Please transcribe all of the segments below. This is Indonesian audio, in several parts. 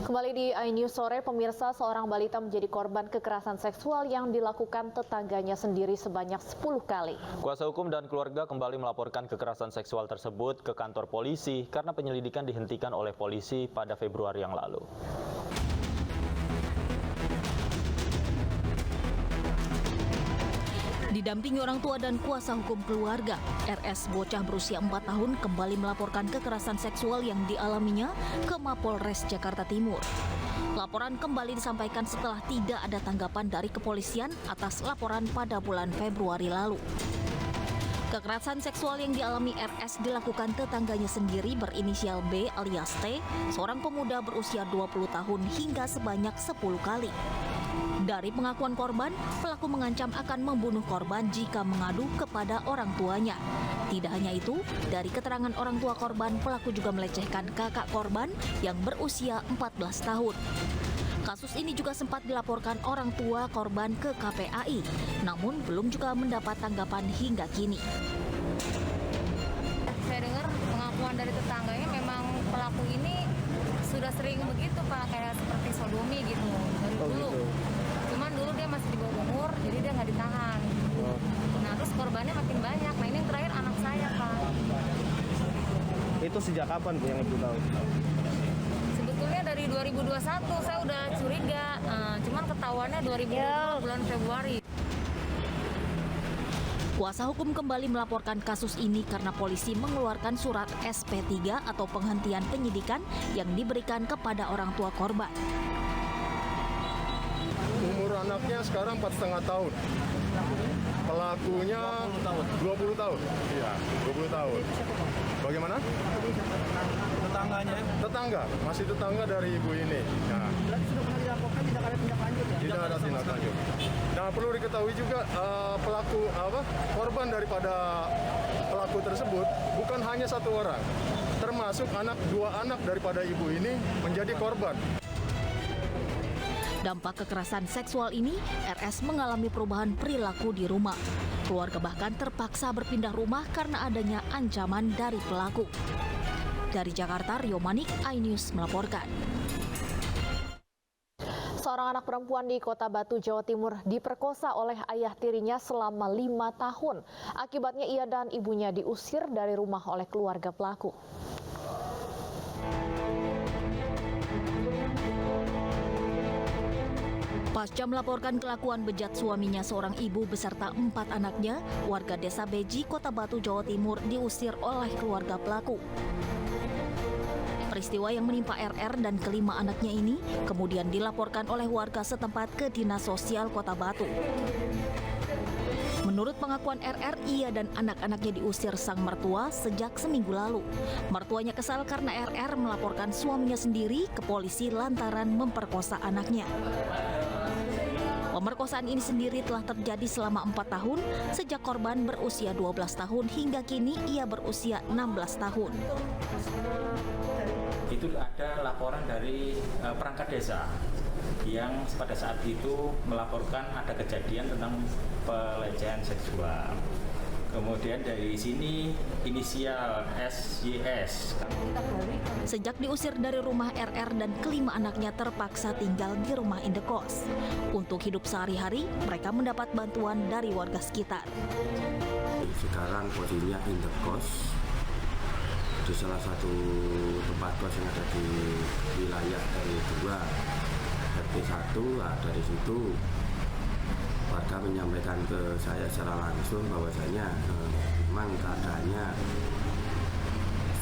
Kembali di iNews Sore, pemirsa, seorang balita menjadi korban kekerasan seksual yang dilakukan tetangganya sendiri sebanyak 10 kali. Kuasa hukum dan keluarga kembali melaporkan kekerasan seksual tersebut ke kantor polisi karena penyelidikan dihentikan oleh polisi pada Februari yang lalu. Didampingi orang tua dan kuasa hukum keluarga, RS bocah berusia 4 tahun kembali melaporkan kekerasan seksual yang dialaminya ke Mapolres Jakarta Timur. Laporan kembali disampaikan setelah tidak ada tanggapan dari kepolisian atas laporan pada bulan Februari lalu. Kekerasan seksual yang dialami RS dilakukan tetangganya sendiri berinisial B alias T, seorang pemuda berusia 20 tahun hingga sebanyak 10 kali. Dari pengakuan korban, pelaku mengancam akan membunuh korban jika mengadu kepada orang tuanya. Tidak hanya itu, dari keterangan orang tua korban, pelaku juga melecehkan kakak korban yang berusia 14 tahun. Kasus ini juga sempat dilaporkan orang tua korban ke KPAI, namun belum juga mendapat tanggapan hingga kini. Saya dengar pengakuan dari tetangganya memang pelaku ini sudah sering begitu Pak, kayak seperti sodomi gitu dari dulu. Gitu. Cuman dulu dia masih di bawah umur, jadi dia nggak ditahan. Nah terus korbannya makin banyak. Nah ini yang terakhir anak saya Pak. Itu sejak kapan Bu yang Ibu tahu? Sebetulnya dari 2021 saya udah curiga, cuman ketahuannya 2020 bulan Februari. Kuasa hukum kembali melaporkan kasus ini karena polisi mengeluarkan surat SP3 atau penghentian penyidikan yang diberikan kepada orang tua korban. Umur anaknya sekarang 4,5 tahun. Pelakunya 20 tahun. Iya, 20 tahun. Bagaimana? Tetangganya? Tetangga, masih tetangga dari ibu ini. Nah. Berarti sudah pernah dilaporkan, tidak ada tindak lanjut ya? Tidak ada tindak lanjut. Nah, perlu diketahui juga korban daripada pelaku tersebut bukan hanya satu orang, termasuk dua anak daripada ibu ini menjadi korban. Dampak kekerasan seksual ini, RS mengalami perubahan perilaku di rumah. Keluarga bahkan terpaksa berpindah rumah karena adanya ancaman dari pelaku. Dari Jakarta, Rio Manik, iNews melaporkan. Seorang anak perempuan di Kota Batu, Jawa Timur diperkosa oleh ayah tirinya selama 5 tahun. Akibatnya ia dan ibunya diusir dari rumah oleh keluarga pelaku. Pasca melaporkan kelakuan bejat suaminya, seorang ibu beserta 4 anaknya, warga Desa Beji, Kota Batu, Jawa Timur diusir oleh keluarga pelaku. Peristiwa yang menimpa RR dan kelima anaknya ini kemudian dilaporkan oleh warga setempat ke Dinas Sosial Kota Batu. Menurut pengakuan RR, ia dan anak-anaknya diusir sang mertua sejak seminggu lalu. Mertuanya kesal karena RR melaporkan suaminya sendiri ke polisi lantaran memperkosa anaknya. Pemerkosaan ini sendiri telah terjadi selama 4 tahun, sejak korban berusia 12 tahun hingga kini ia berusia 16 tahun. Itu ada laporan dari perangkat desa yang pada saat itu melaporkan ada kejadian tentang pelecehan seksual. Kemudian dari sini inisial SYS. Sejak diusir dari rumah RR dan kelima anaknya terpaksa tinggal di rumah indekos. Untuk hidup sehari-hari, mereka mendapat bantuan dari warga sekitar. Sekarang posisinya indekos di salah satu tempat kos yang ada di wilayah dari 2 RT1. Dari situ warga menyampaikan ke saya secara langsung bahwasanya memang keadaannya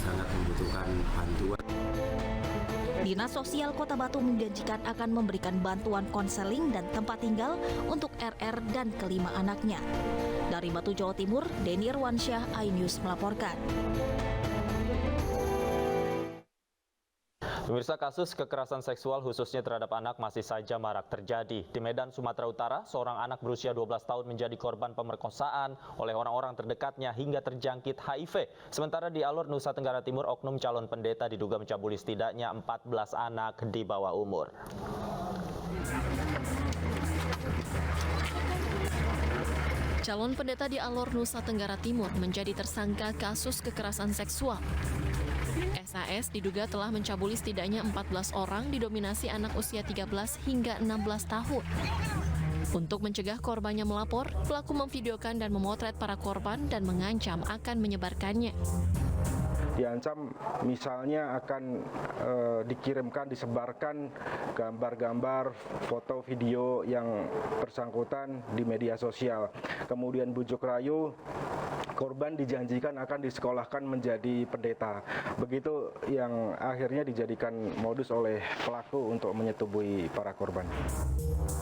sangat membutuhkan bantuan. Dinas Sosial Kota Batu menjanjikan akan memberikan bantuan konseling dan tempat tinggal untuk RR dan kelima anaknya. Dari Batu, Jawa Timur, Denny Irwansyah, iNews melaporkan. Pemirsa, kasus kekerasan seksual khususnya terhadap anak masih saja marak terjadi. Di Medan, Sumatera Utara, seorang anak berusia 12 tahun menjadi korban pemerkosaan oleh orang-orang terdekatnya hingga terjangkit HIV. Sementara di Alor, Nusa Tenggara Timur, oknum calon pendeta diduga mencabuli setidaknya 14 anak di bawah umur. Calon pendeta di Alor, Nusa Tenggara Timur menjadi tersangka kasus kekerasan seksual. SAS diduga telah mencabuli setidaknya 14 orang didominasi anak usia 13 hingga 16 tahun. Untuk mencegah korbannya melapor, pelaku memvideokan dan memotret para korban dan mengancam akan menyebarkannya. Diancam misalnya akan dikirimkan, disebarkan gambar-gambar, foto, video yang bersangkutan di media sosial. Kemudian bujuk rayu, korban dijanjikan akan disekolahkan menjadi pendeta. Begitu yang akhirnya dijadikan modus oleh pelaku untuk menyetubuhi para korban.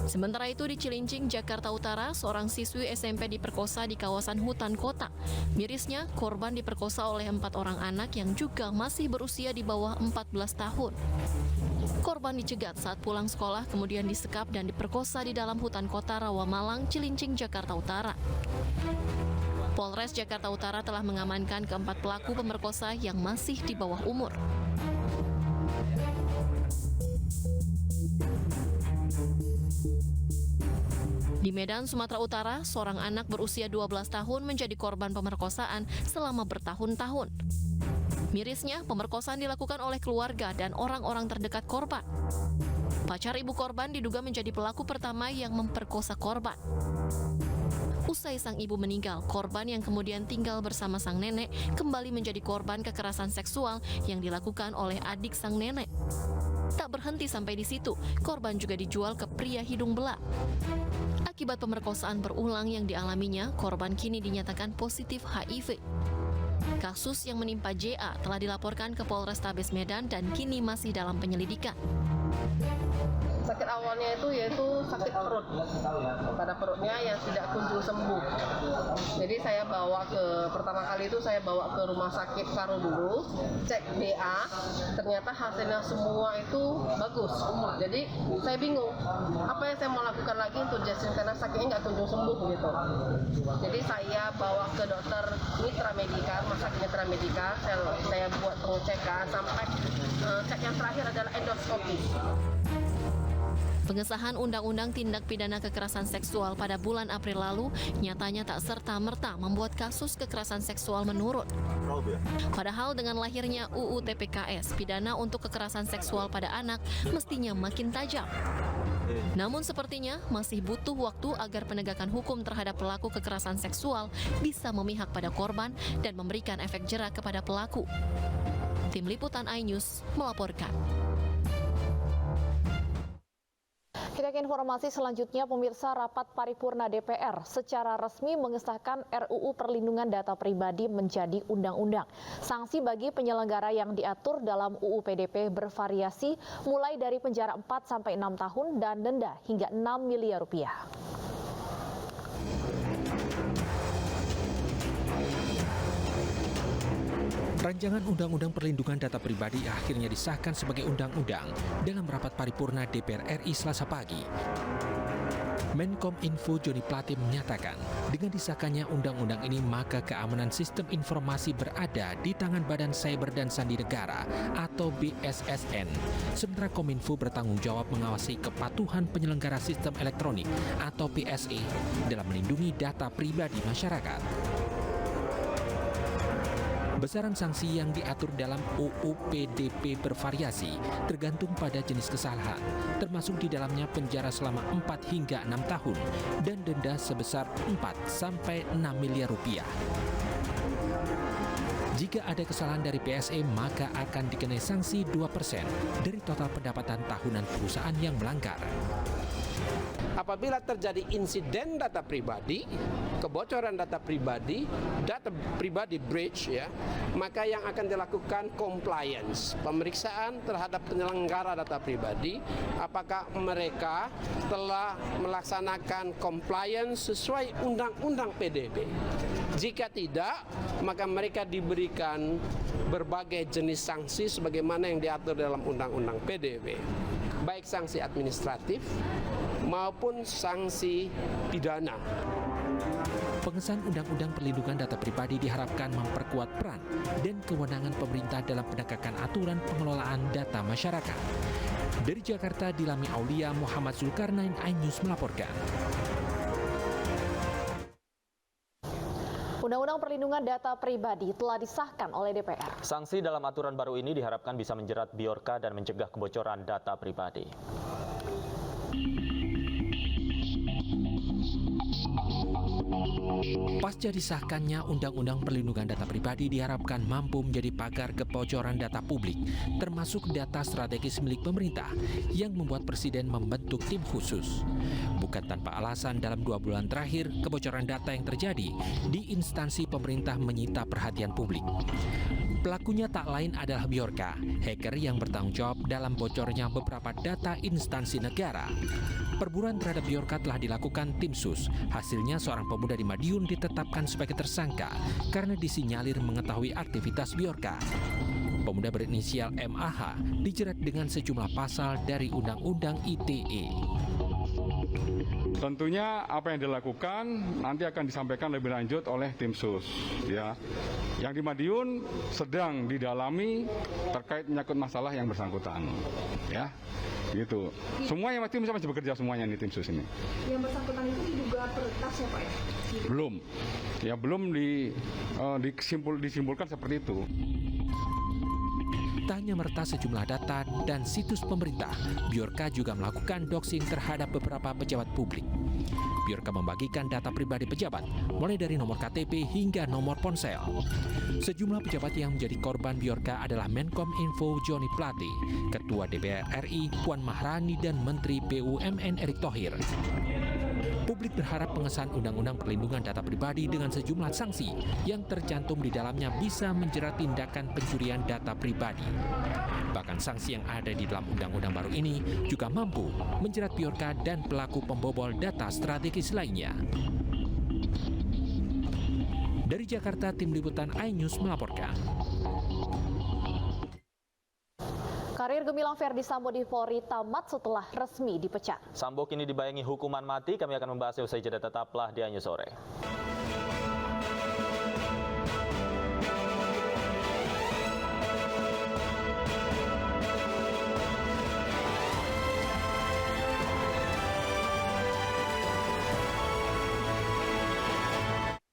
Sementara itu di Cilincing, Jakarta Utara, seorang siswi SMP diperkosa di kawasan hutan kota. Mirisnya, korban diperkosa oleh 4 orang anak yang juga masih berusia di bawah 14 tahun. Korban dicegat saat pulang sekolah, kemudian disekap dan diperkosa di dalam hutan kota Rawamalang, Cilincing, Jakarta Utara. Polres Jakarta Utara telah mengamankan keempat pelaku pemerkosa yang masih di bawah umur. Di Medan, Sumatera Utara, seorang anak berusia 12 tahun menjadi korban pemerkosaan selama bertahun-tahun. Mirisnya, pemerkosaan dilakukan oleh keluarga dan orang-orang terdekat korban. Pacar ibu korban diduga menjadi pelaku pertama yang memperkosa korban. Usai sang ibu meninggal, korban yang kemudian tinggal bersama sang nenek kembali menjadi korban kekerasan seksual yang dilakukan oleh adik sang nenek. Tak berhenti sampai di situ, korban juga dijual ke pria hidung belang. Akibat pemerkosaan berulang yang dialaminya, korban kini dinyatakan positif HIV. Kasus yang menimpa JA telah dilaporkan ke Polrestabes Medan dan kini masih dalam penyelidikan. Sakit awalnya itu yaitu sakit perut, pada perutnya yang tidak kunjung sembuh. Jadi saya pertama kali itu saya bawa ke rumah sakit Karo dulu, cek DA, ternyata hasilnya semua itu bagus. Jadi saya bingung, apa yang saya mau lakukan lagi untuk Jasin karena sakitnya nggak kunjung sembuh gitu. Jadi saya bawa ke dokter Mitra Medika, rumah sakit Mitra Medika, saya buat pengecekan sampai cek yang terakhir adalah endoskopi. Pengesahan Undang-Undang Tindak Pidana Kekerasan Seksual pada bulan April lalu nyatanya tak serta-merta membuat kasus kekerasan seksual menurun. Padahal dengan lahirnya UU TPKS, pidana untuk kekerasan seksual pada anak mestinya makin tajam. Namun sepertinya masih butuh waktu agar penegakan hukum terhadap pelaku kekerasan seksual bisa memihak pada korban dan memberikan efek jera kepada pelaku. Tim Liputan iNews melaporkan. Kita ke informasi selanjutnya, pemirsa. Rapat paripurna DPR secara resmi mengesahkan RUU Perlindungan Data Pribadi menjadi undang-undang. Sanksi bagi penyelenggara yang diatur dalam UU PDP bervariasi mulai dari penjara 4 sampai 6 tahun dan denda hingga 6 miliar rupiah. Rancangan Undang-Undang Perlindungan Data Pribadi akhirnya disahkan sebagai undang-undang dalam rapat paripurna DPR RI Selasa pagi. Menkominfo Joni Plate menyatakan, dengan disahkannya undang-undang ini maka keamanan sistem informasi berada di tangan Badan Cyber dan Sandi Negara atau BSSN. Sementara Kominfo bertanggung jawab mengawasi kepatuhan penyelenggara sistem elektronik atau PSE dalam melindungi data pribadi masyarakat. Besaran sanksi yang diatur dalam UU PDP bervariasi tergantung pada jenis kesalahan, termasuk di dalamnya penjara selama 4 hingga 6 tahun dan denda sebesar 4 sampai 6 miliar rupiah. Jika ada kesalahan dari PSE, maka akan dikenai sanksi 2% dari total pendapatan tahunan perusahaan yang melanggar. Apabila terjadi insiden data pribadi, kebocoran data pribadi breach ya, maka yang akan dilakukan compliance, pemeriksaan terhadap penyelenggara data pribadi, apakah mereka telah melaksanakan compliance sesuai Undang-Undang PDP. Jika tidak, maka mereka diberikan berbagai jenis sanksi sebagaimana yang diatur dalam Undang-Undang PDP, baik sanksi administratif maupun sanksi pidana. Pengesahan Undang-Undang Perlindungan Data Pribadi diharapkan memperkuat peran dan kewenangan pemerintah dalam penegakan aturan pengelolaan data masyarakat. Dari Jakarta, Dilami Aulia, Muhammad Zulkarnain, iNews melaporkan. Undang-Undang Perlindungan Data Pribadi telah disahkan oleh DPR. Sanksi dalam aturan baru ini diharapkan bisa menjerat Bjorka dan mencegah kebocoran data pribadi. Pasca disahkannya Undang-Undang Perlindungan Data Pribadi diharapkan mampu menjadi pagar kebocoran data publik, termasuk data strategis milik pemerintah yang membuat Presiden membentuk tim khusus. Bukan tanpa alasan dalam 2 bulan terakhir, kebocoran data yang terjadi di instansi pemerintah menyita perhatian publik. Pelakunya tak lain adalah Bjorka, hacker yang bertanggung jawab dalam bocornya beberapa data instansi negara. Perburuan terhadap Bjorka telah dilakukan tim sus. Hasilnya seorang pemuda di Madiun ditetapkan sebagai tersangka karena disinyalir mengetahui aktivitas Bjorka. Pemuda berinisial MAH dijerat dengan sejumlah pasal dari Undang-Undang ITE. Tentunya apa yang dilakukan nanti akan disampaikan lebih lanjut oleh tim sus, ya. Yang di Madiun sedang didalami terkait menyangkut masalah yang bersangkutan, ya. Gitu. Semuanya masih bekerja semuanya di tim sus ini. Yang bersangkutan itu diduga peretas ya Pak ya? Belum. Ya belum disimpulkan seperti itu. Tak hanya meretas sejumlah data dan situs pemerintah, Bjorka juga melakukan doxing terhadap beberapa pejabat publik. Bjorka membagikan data pribadi pejabat, mulai dari nomor KTP hingga nomor ponsel. Sejumlah pejabat yang menjadi korban Bjorka adalah Menkom Info Joni Plate, Ketua DPR RI Puan Maharani, dan Menteri BUMN Erick Thohir. Publik berharap pengesahan Undang-Undang Perlindungan Data Pribadi dengan sejumlah sanksi yang tercantum di dalamnya bisa menjerat tindakan pencurian data pribadi. Bahkan sanksi yang ada di dalam undang-undang baru ini juga mampu menjerat Bjorka dan pelaku pembobol data strategis lainnya. Dari Jakarta, Tim Liputan iNews melaporkan. Karir gemilang Verdi Sambo di Polri tamat setelah resmi dipecat. Sambo kini dibayangi hukuman mati. Kami akan membahasnya usai jeda, tetaplah di iNews Sore.